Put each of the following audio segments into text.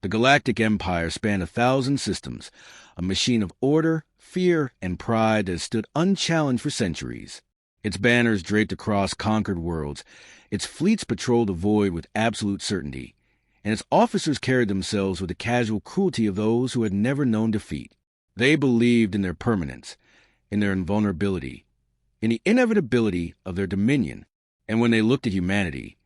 The Galactic Empire spanned 1,000 systems, a machine of order, fear, and pride that has stood unchallenged for centuries. Its banners draped across conquered worlds, its fleets patrolled the void with absolute certainty, and its officers carried themselves with the casual cruelty of those who had never known defeat. They believed in their permanence, in their invulnerability, in the inevitability of their dominion, and when they looked at humanity,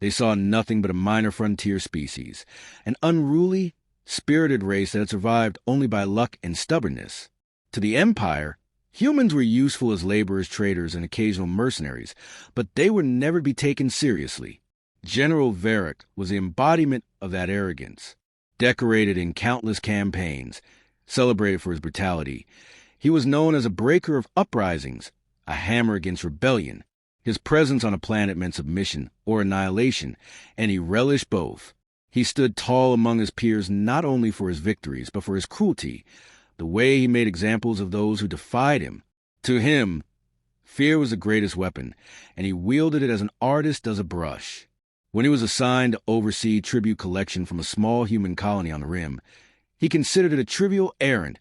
they saw nothing but a minor frontier species, an unruly, spirited race that had survived only by luck and stubbornness. To the Empire, humans were useful as laborers, traders, and occasional mercenaries, but they would never be taken seriously. General Varric was the embodiment of that arrogance. Decorated in countless campaigns, celebrated for his brutality, he was known as a breaker of uprisings, a hammer against rebellion. His presence on a planet meant submission or annihilation, and he relished both. He stood tall among his peers not only for his victories, but for his cruelty, the way he made examples of those who defied him. To him, fear was the greatest weapon, and he wielded it as an artist does a brush. When he was assigned to oversee tribute collection from a small human colony on the Rim, he considered it a trivial errand,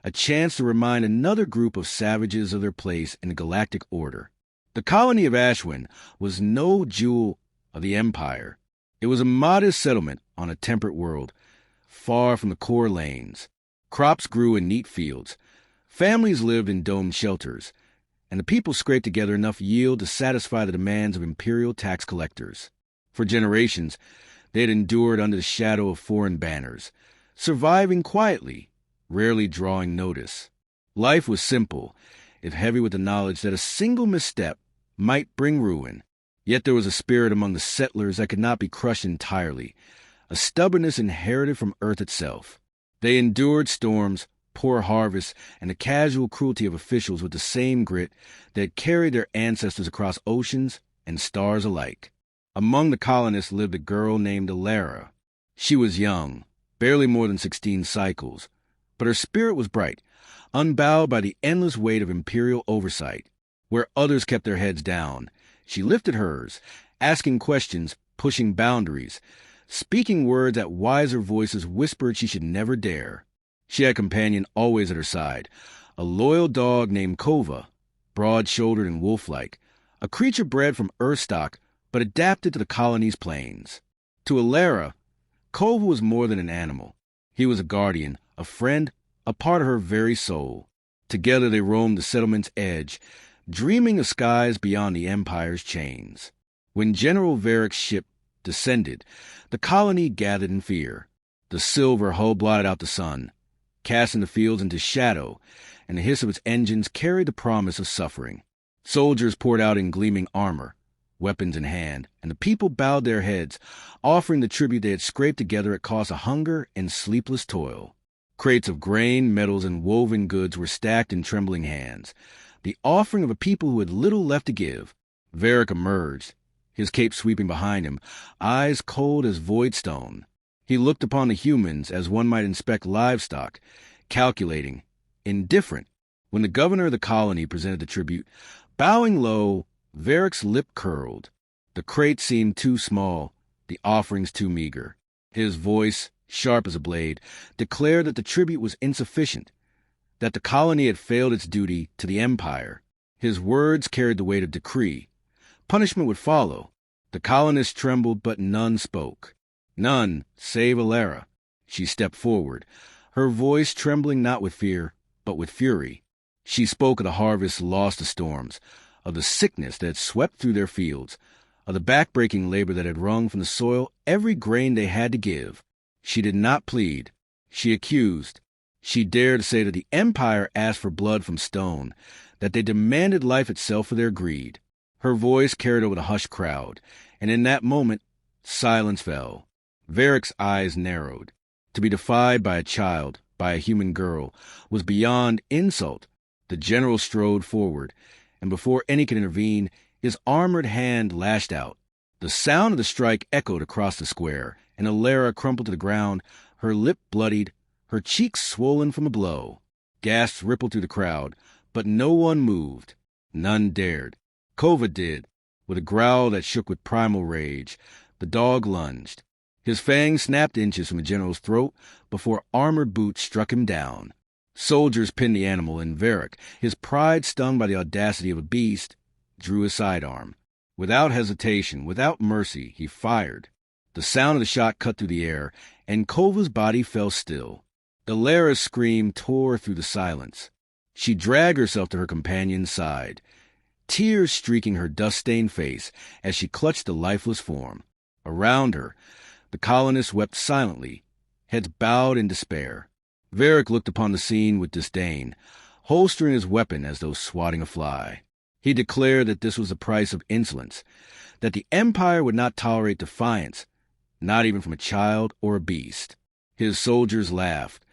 a chance to remind another group of savages of their place in the galactic order. The colony of Ashwin was no jewel of the Empire. It was a modest settlement on a temperate world, far from the core lanes. Crops grew in neat fields, families lived in domed shelters, and the people scraped together enough yield to satisfy the demands of imperial tax collectors. For generations, they had endured under the shadow of foreign banners, surviving quietly, rarely drawing notice. Life was simple, if heavy with the knowledge that a single misstep might bring ruin. Yet there was a spirit among the settlers that could not be crushed entirely, a stubbornness inherited from Earth itself. They endured storms, poor harvests, and the casual cruelty of officials with the same grit that had carried their ancestors across oceans and stars alike. Among the colonists lived a girl named Alara. She was young, barely more than 16 cycles, but her spirit was bright, unbowed by the endless weight of imperial oversight. Where others kept their heads down, she lifted hers, asking questions, pushing boundaries, speaking words that wiser voices whispered she should never dare. She had a companion always at her side, a loyal dog named Kova, broad-shouldered and wolf-like, a creature bred from Earth stock but adapted to the colony's plains. To Alara, Kova was more than an animal. He was a guardian, a friend, a part of her very soul. Together they roamed the settlement's edge, dreaming of skies beyond the Empire's chains. When General Varric's ship descended, the colony gathered in fear. The silver hull blotted out the sun, casting the fields into shadow, and the hiss of its engines carried the promise of suffering. Soldiers poured out in gleaming armor, weapons in hand, and the people bowed their heads, offering the tribute they had scraped together at cost of hunger and sleepless toil. Crates of grain, metals, and woven goods were stacked in trembling hands, the offering of a people who had little left to give. Varric emerged, his cape sweeping behind him, eyes cold as void stone. He looked upon the humans as one might inspect livestock, calculating, indifferent. When the governor of the colony presented the tribute, bowing low, Varric's lip curled. The crate seemed too small, the offerings too meager. His voice, sharp as a blade, declared that the tribute was insufficient, that the colony had failed its duty to the Empire. His words carried the weight of decree. Punishment would follow. The colonists trembled, but none spoke. None, save Alara. She stepped forward, her voice trembling not with fear, but with fury. She spoke of the harvests lost to storms, of the sickness that had swept through their fields, of the back-breaking labor that had wrung from the soil every grain they had to give. She did not plead. She accused. She dared to say that the Empire asked for blood from stone, that they demanded life itself for their greed. Her voice carried over the hushed crowd, and in that moment, silence fell. Varric's eyes narrowed. To be defied by a child, by a human girl, was beyond insult. The general strode forward, and before any could intervene, his armored hand lashed out. The sound of the strike echoed across the square, and Alara crumpled to the ground, her lip bloodied, her cheeks swollen from the blow. Gasps rippled through the crowd, but no one moved. None dared. Kova did. With a growl that shook with primal rage, the dog lunged. His fangs snapped inches from the general's throat before armored boots struck him down. Soldiers pinned the animal, and Varric, his pride stung by the audacity of a beast, drew his sidearm. Without hesitation, without mercy, he fired. The sound of the shot cut through the air, and Kova's body fell still. Galera's scream tore through the silence. She dragged herself to her companion's side, tears streaking her dust-stained face as she clutched the lifeless form. Around her, the colonists wept silently, heads bowed in despair. Varric looked upon the scene with disdain, holstering his weapon as though swatting a fly. He declared that this was the price of insolence, that the Empire would not tolerate defiance, not even from a child or a beast. His soldiers laughed,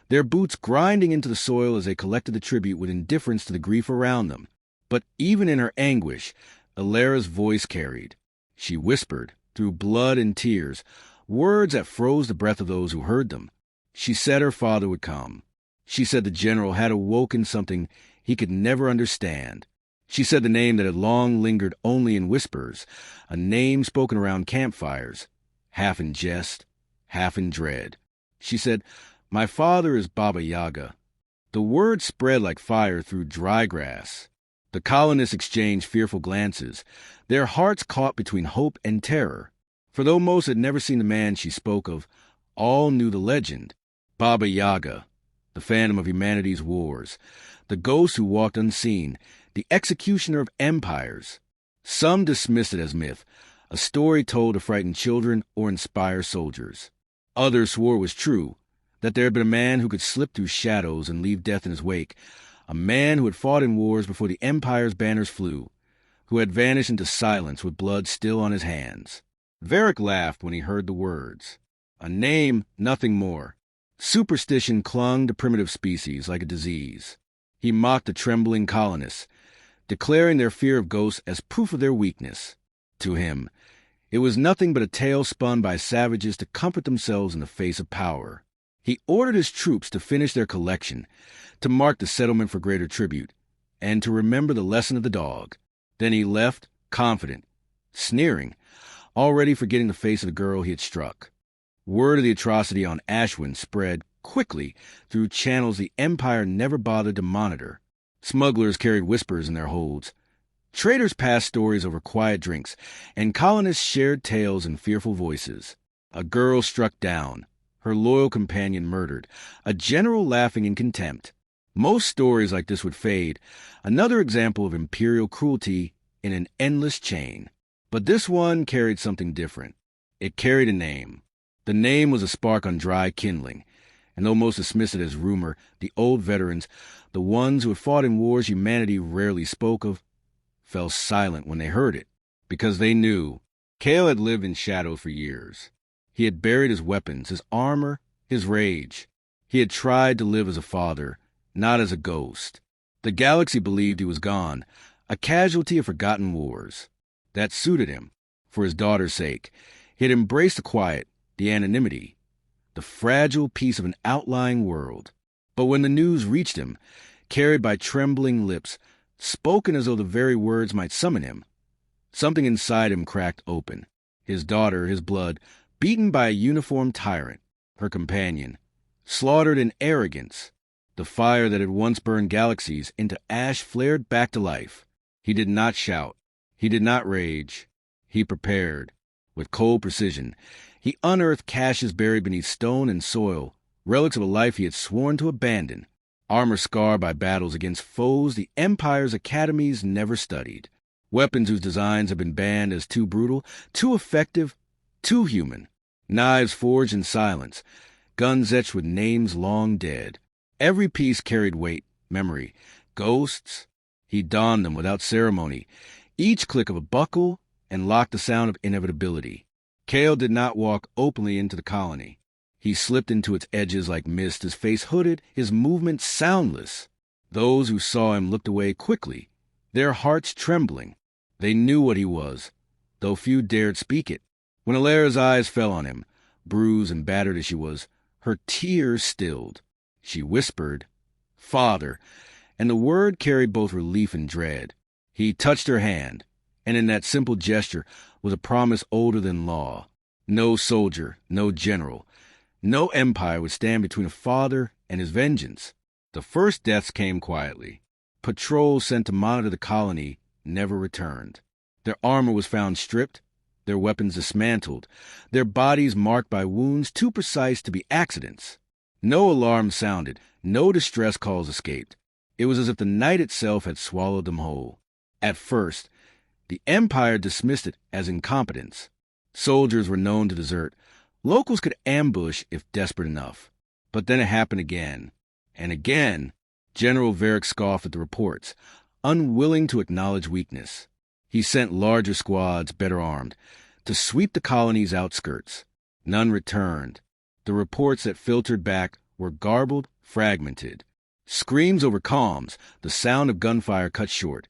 their boots grinding into the soil as they collected the tribute with indifference to the grief around them. But even in her anguish, Alera's voice carried. She whispered, through blood and tears, words that froze the breath of those who heard them. She said her father would come. She said the general had awoken something he could never understand. She said the name that had long lingered only in whispers, a name spoken around campfires, half in jest, half in dread. She said, "My father is Baba Yaga." The word spread like fire through dry grass. The colonists exchanged fearful glances, their hearts caught between hope and terror. For though most had never seen the man she spoke of, all knew the legend. Baba Yaga, the phantom of humanity's wars, the ghost who walked unseen, the executioner of empires. Some dismissed it as myth, a story told to frighten children or inspire soldiers. Others swore it was true, that there had been a man who could slip through shadows and leave death in his wake, a man who had fought in wars before the Empire's banners flew, who had vanished into silence with blood still on his hands. Varric laughed when he heard the words. A name, nothing more. Superstition clung to primitive species like a disease. He mocked the trembling colonists, declaring their fear of ghosts as proof of their weakness. To him, it was nothing but a tale spun by savages to comfort themselves in the face of power. He ordered his troops to finish their collection, to mark the settlement for greater tribute, and to remember the lesson of the dog. Then he left, confident, sneering, already forgetting the face of the girl he had struck. Word of the atrocity on Ashwin spread quickly through channels the Empire never bothered to monitor. Smugglers carried whispers in their holds. Traders passed stories over quiet drinks, and colonists shared tales in fearful voices. A girl struck down, her loyal companion murdered, a general laughing in contempt. Most stories like this would fade, another example of imperial cruelty in an endless chain. But this one carried something different. It carried a name. The name was a spark on dry kindling, and though most dismissed it as rumor, the old veterans, the ones who had fought in wars humanity rarely spoke of, fell silent when they heard it, because they knew. Cale had lived in shadow for years. He had buried his weapons, his armor, his rage. He had tried to live as a father, not as a ghost. The galaxy believed he was gone, a casualty of forgotten wars. That suited him, for his daughter's sake. He had embraced the quiet, the anonymity, the fragile peace of an outlying world. But when the news reached him, carried by trembling lips, spoken as though the very words might summon him, something inside him cracked open. His daughter, his blood, beaten by a uniformed tyrant, her companion, slaughtered in arrogance. The fire that had once burned galaxies into ash flared back to life. He did not shout. He did not rage. He prepared. With cold precision, he unearthed caches buried beneath stone and soil, relics of a life he had sworn to abandon, armor scarred by battles against foes the Empire's academies never studied, weapons whose designs had been banned as too brutal, too effective, too human, knives forged in silence, guns etched with names long dead. Every piece carried weight, memory, ghosts. He donned them without ceremony, each click of a buckle and locked the sound of inevitability. Cale did not walk openly into the colony. He slipped into its edges like mist, his face hooded, his movements soundless. Those who saw him looked away quickly, their hearts trembling. They knew what he was, though few dared speak it. When Alera's eyes fell on him, bruised and battered as she was, her tears stilled. She whispered, "Father," and the word carried both relief and dread. He touched her hand, and in that simple gesture was a promise older than law. No soldier, no general, no empire would stand between a father and his vengeance. The first deaths came quietly. Patrols sent to monitor the colony never returned. Their armor was found stripped, their weapons dismantled, their bodies marked by wounds too precise to be accidents. No alarm sounded, no distress calls escaped. It was as if the night itself had swallowed them whole. At first, the Empire dismissed it as incompetence. Soldiers were known to desert. Locals could ambush if desperate enough. But then it happened again. And again, General Varick scoffed at the reports, unwilling to acknowledge weakness. He sent larger squads, better armed, to sweep the colony's outskirts. None returned. The reports that filtered back were garbled, fragmented. Screams over comms, the sound of gunfire cut short.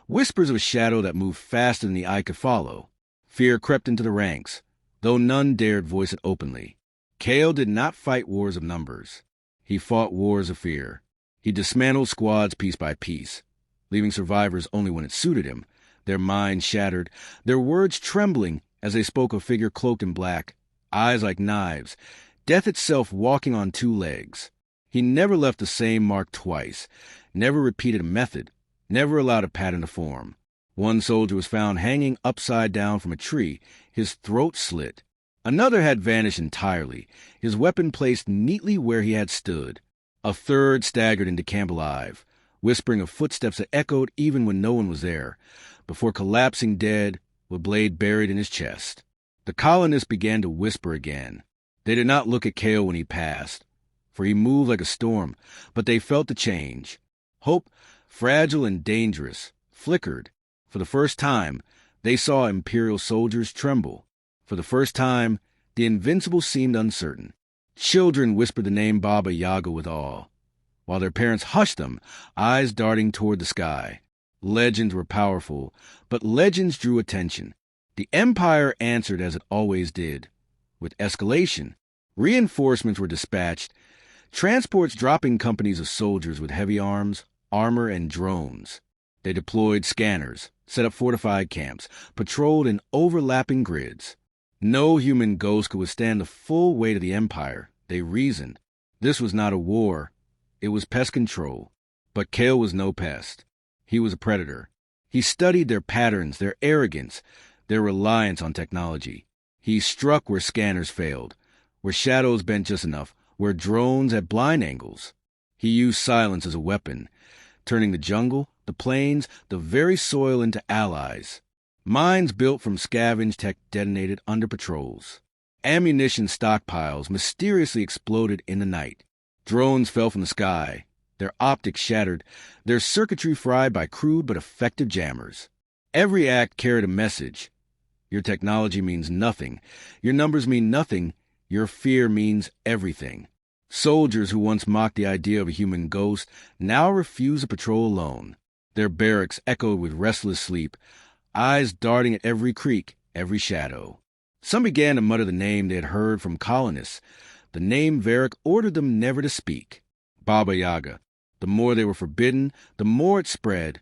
Whispers of a shadow that moved faster than the eye could follow. Fear crept into the ranks, though none dared voice it openly. Kale did not fight wars of numbers. He fought wars of fear. He dismantled squads piece by piece, leaving survivors only when it suited him, their minds shattered, their words trembling as they spoke a figure cloaked in black, eyes like knives, death itself walking on two legs. He never left the same mark twice, never repeated a method, never allowed a pattern to form. One soldier was found hanging upside down from a tree, his throat slit. Another had vanished entirely, his weapon placed neatly where he had stood. A third staggered into camp alive, whispering of footsteps that echoed even when no one was there, before collapsing dead, with blade buried in his chest. The colonists began to whisper again. They did not look at Kale when he passed, for he moved like a storm, but they felt the change. Hope, fragile and dangerous, flickered. For the first time, they saw Imperial soldiers tremble. For the first time, the invincible seemed uncertain. Children whispered the name Baba Yaga with awe, while their parents hushed them, eyes darting toward the sky. Legends were powerful, but legends drew attention. The Empire answered as it always did. With escalation, reinforcements were dispatched, transports dropping companies of soldiers with heavy arms, armor, and drones. They deployed scanners, set up fortified camps, patrolled in overlapping grids. No human ghost could withstand the full weight of the Empire, they reasoned. This was not a war. It was pest control. But Kale was no pest. He was a predator. He studied their patterns, their arrogance, their reliance on technology. He struck where scanners failed, where shadows bent just enough, where drones had blind angles. He used silence as a weapon, turning the jungle, the plains, the very soil into allies. Mines built from scavenged tech detonated under patrols. Ammunition stockpiles mysteriously exploded in the night. Drones fell from the sky, their optics shattered, their circuitry fried by crude but effective jammers. Every act carried a message. Your technology means nothing. Your numbers mean nothing. Your fear means everything. Soldiers who once mocked the idea of a human ghost now refused to patrol alone. Their barracks echoed with restless sleep, eyes darting at every creak, every shadow. Some began to mutter the name they had heard from colonists, the name Varick ordered them never to speak. Baba Yaga. The more they were forbidden, the more it spread,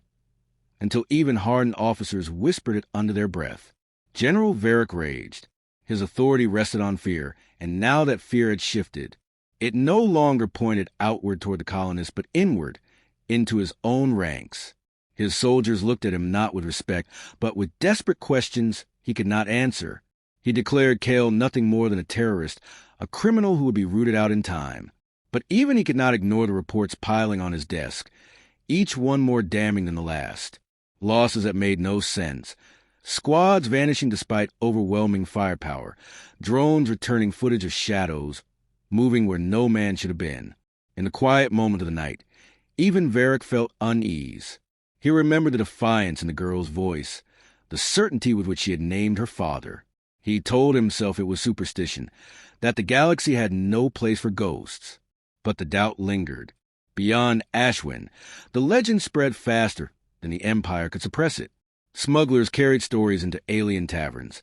until even hardened officers whispered it under their breath. General Varick raged. His authority rested on fear, and now that fear had shifted, it no longer pointed outward toward the colonists, but inward, into his own ranks. His soldiers looked at him not with respect, but with desperate questions he could not answer. He declared Kale nothing more than a terrorist, a criminal who would be rooted out in time. But even he could not ignore the reports piling on his desk, each one more damning than the last. Losses that made no sense. Squads vanishing despite overwhelming firepower. Drones returning footage of shadows, moving where no man should have been. In the quiet moment of the night, even Varick felt unease. He remembered the defiance in the girl's voice, the certainty with which she had named her father. He told himself it was superstition, that the galaxy had no place for ghosts. But the doubt lingered. Beyond Ashwin, the legend spread faster than the Empire could suppress it. Smugglers carried stories into alien taverns,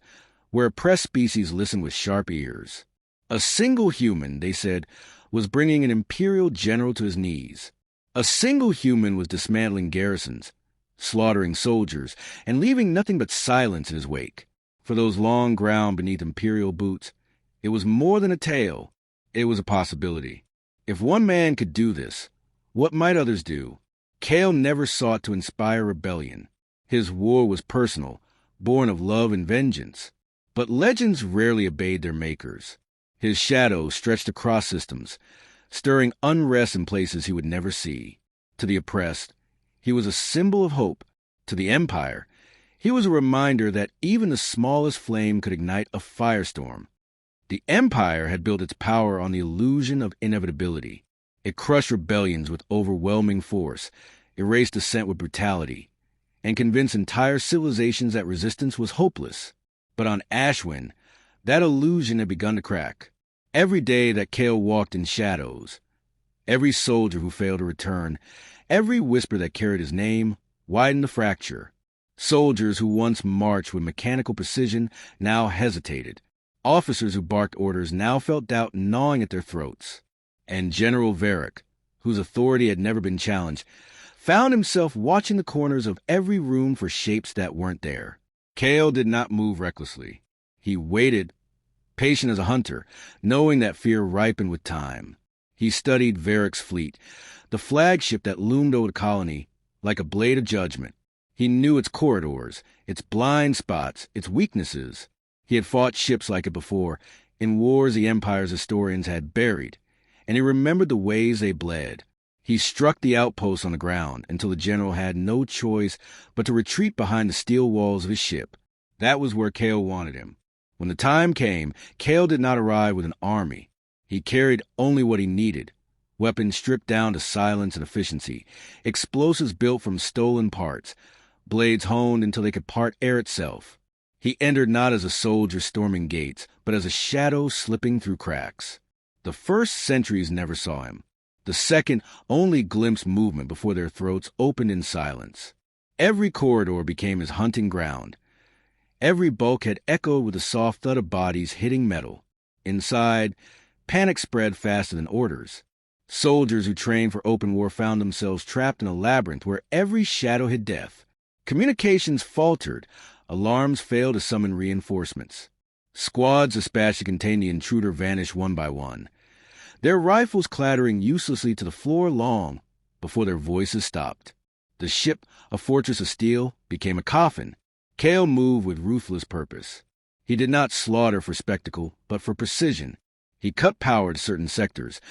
where oppressed species listened with sharp ears. A single human, they said, was bringing an imperial general to his knees. A single human was dismantling garrisons, slaughtering soldiers, and leaving nothing but silence in his wake. for those long ground beneath Imperial boots. It was more than a tale. It was a possibility. If one man could do this, what might others do? Kale never sought to inspire rebellion. His war was personal, born of love and vengeance. But legends rarely obeyed their makers. His shadow stretched across systems, stirring unrest in places he would never see. To the oppressed, he was a symbol of hope. To the Empire, he was a reminder that even the smallest flame could ignite a firestorm. The Empire had built its power on the illusion of inevitability. It crushed rebellions with overwhelming force, erased dissent with brutality, and convinced entire civilizations that resistance was hopeless. But on Ashwin, that illusion had begun to crack. Every day that Kale walked in shadows, every soldier who failed to return, every whisper that carried his name, widened the fracture. Soldiers who once marched with mechanical precision now hesitated. Officers who barked orders now felt doubt gnawing at their throats. And General Varric, whose authority had never been challenged, found himself watching the corners of every room for shapes that weren't there. Kale did not move recklessly. He waited, patient as a hunter, knowing that fear ripened with time. He studied Varric's fleet, the flagship that loomed over the colony like a blade of judgment. He knew its corridors, its blind spots, its weaknesses. He had fought ships like it before, in wars the Empire's historians had buried, and he remembered the ways they bled. He struck the outposts on the ground until the general had no choice but to retreat behind the steel walls of his ship. That was where Kale wanted him. When the time came, Kale did not arrive with an army. He carried only what he needed: weapons stripped down to silence and efficiency, explosives built from stolen parts, blades honed until they could part air itself. He entered not as a soldier storming gates, but as a shadow slipping through cracks. The first sentries never saw him. The second only glimpsed movement before their throats opened in silence. Every corridor became his hunting ground. Every bulkhead echoed with the soft thud of bodies hitting metal. Inside, panic spread faster than orders. Soldiers who trained for open war found themselves trapped in a labyrinth where every shadow hid death. Communications faltered. Alarms failed to summon reinforcements. Squads dispatched to contain the intruder vanished one by one, their rifles clattering uselessly to the floor long before their voices stopped. The ship, a fortress of steel, became a coffin. Kale moved with ruthless purpose. He did not slaughter for spectacle, but for precision. He cut power to certain sectors,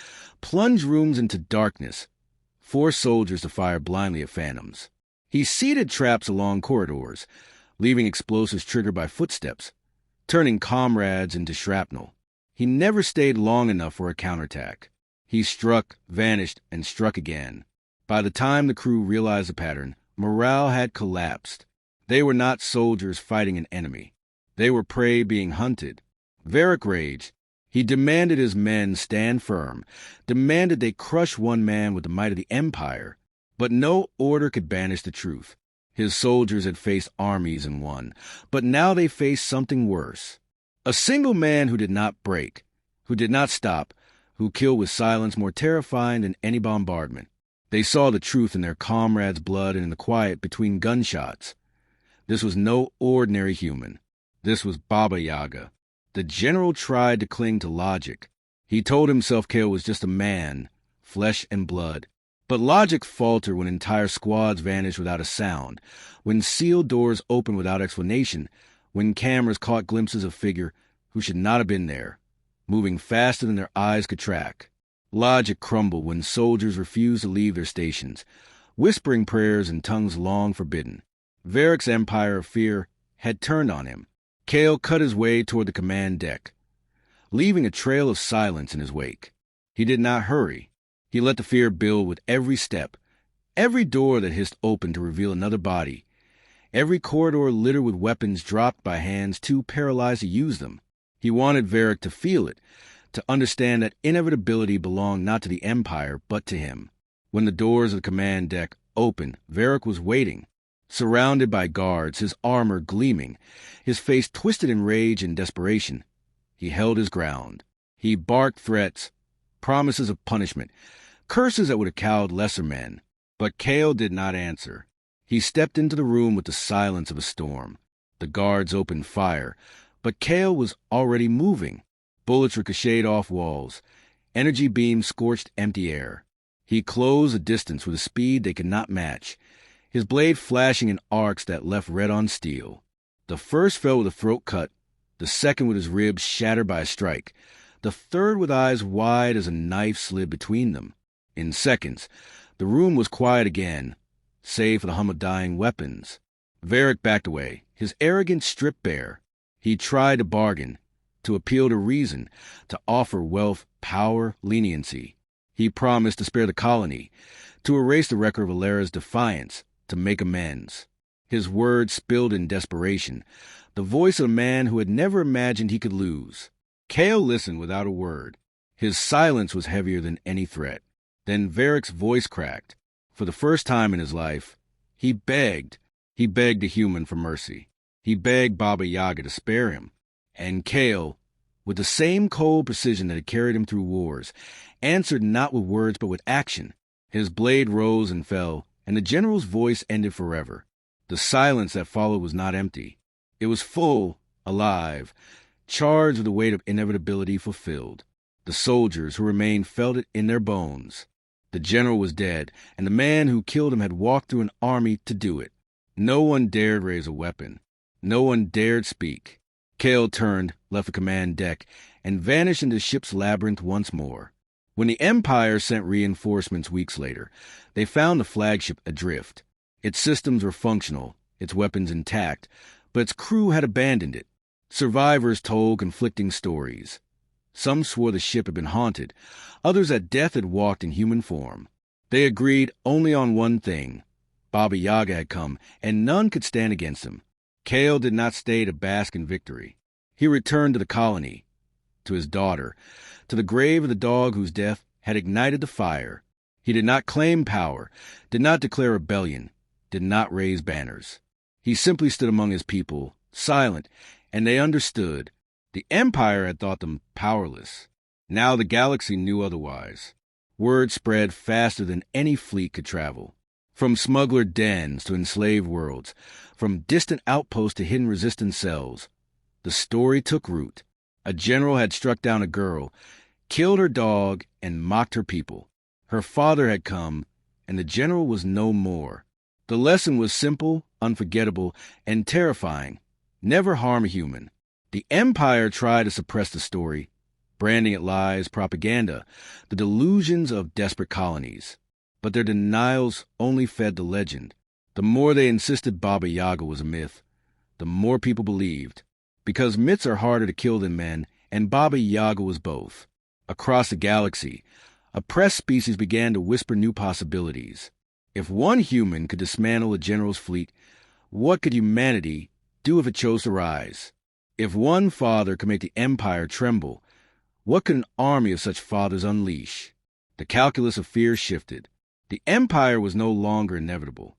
plunged rooms into darkness, forced soldiers to fire blindly at phantoms. He seeded traps along corridors, leaving explosives triggered by footsteps, turning comrades into shrapnel. He never stayed long enough for a counterattack. He struck, vanished, and struck again. By the time the crew realized the pattern, morale had collapsed. They were not soldiers fighting an enemy. They were prey being hunted. Varric raged. He demanded his men stand firm, demanded they crush one man with the might of the Empire. But no order could banish the truth. His soldiers had faced armies and won, but now they faced something worse. A single man who did not break, who did not stop, who killed with silence more terrifying than any bombardment. They saw the truth in their comrades' blood and in the quiet between gunshots. This was no ordinary human. This was Baba Yaga. The general tried to cling to logic. He told himself Kale was just a man, flesh and blood. But logic faltered when entire squads vanished without a sound, when sealed doors opened without explanation, when cameras caught glimpses of figure who should not have been there, moving faster than their eyes could track. Logic crumbled when soldiers refused to leave their stations, whispering prayers in tongues long forbidden. Varric's empire of fear had turned on him. Kale cut his way toward the command deck, leaving a trail of silence in his wake. He did not hurry. He let the fear build with every step, every door that hissed open to reveal another body, every corridor littered with weapons dropped by hands too paralyzed to use them. He wanted Varric to feel it, to understand that inevitability belonged not to the Empire, but to him. When the doors of the command deck opened, Varric was waiting, surrounded by guards, his armor gleaming, his face twisted in rage and desperation. He held his ground. He barked threats, promises of punishment, curses that would have cowed lesser men. But Kale did not answer. He stepped into the room with the silence of a storm. The guards opened fire, but Kale was already moving. Bullets ricocheted off walls. Energy beams scorched empty air. He closed the distance with a speed they could not match, his blade flashing in arcs that left red on steel. The first fell with a throat cut, the second with his ribs shattered by a strike, the third with eyes wide as a knife slid between them. In seconds, the room was quiet again, save for the hum of dying weapons. Varric backed away, his arrogance stripped bare. He tried to bargain, to appeal to reason, to offer wealth, power, leniency. He promised to spare the colony, to erase the record of Alera's defiance, to make amends. His words spilled in desperation, the voice of a man who had never imagined he could lose. Kale listened without a word. His silence was heavier than any threat. Then Varric's voice cracked. For the first time in his life, he begged. He begged a human for mercy. He begged Baba Yaga to spare him. And Kale, with the same cold precision that had carried him through wars, answered not with words but with action. His blade rose and fell, and the general's voice ended forever. The silence that followed was not empty. It was full, alive, charged with the weight of inevitability fulfilled. The soldiers who remained felt it in their bones. The general was dead, and the man who killed him had walked through an army to do it. No one dared raise a weapon. No one dared speak. Kale turned, left the command deck, and vanished into the ship's labyrinth once more. When the Empire sent reinforcements weeks later, they found the flagship adrift. Its systems were functional, its weapons intact, but its crew had abandoned it. Survivors told conflicting stories. Some swore the ship had been haunted, others that death had walked in human form. They agreed only on one thing. Baba Yaga had come, and none could stand against him. Kale did not stay to bask in victory. He returned to the colony, to his daughter, to the grave of the dog whose death had ignited the fire. He did not claim power, did not declare rebellion, did not raise banners. He simply stood among his people, silent, and they understood. The Empire had thought them powerless. Now the galaxy knew otherwise. Word spread faster than any fleet could travel. From smuggler dens to enslaved worlds, from distant outposts to hidden resistance cells, the story took root. A general had struck down a girl, killed her dog, and mocked her people. Her father had come, and the general was no more. The lesson was simple, unforgettable, and terrifying. Never harm a human. The Empire tried to suppress the story, branding it lies, propaganda, the delusions of desperate colonies. But their denials only fed the legend. The more they insisted Baba Yaga was a myth, the more people believed. Because myths are harder to kill than men, and Baba Yaga was both. Across the galaxy, oppressed species began to whisper new possibilities. If one human could dismantle a general's fleet, what could humanity do if it chose to rise? If one father could make the Empire tremble, what could an army of such fathers unleash? The calculus of fear shifted. The Empire was no longer inevitable.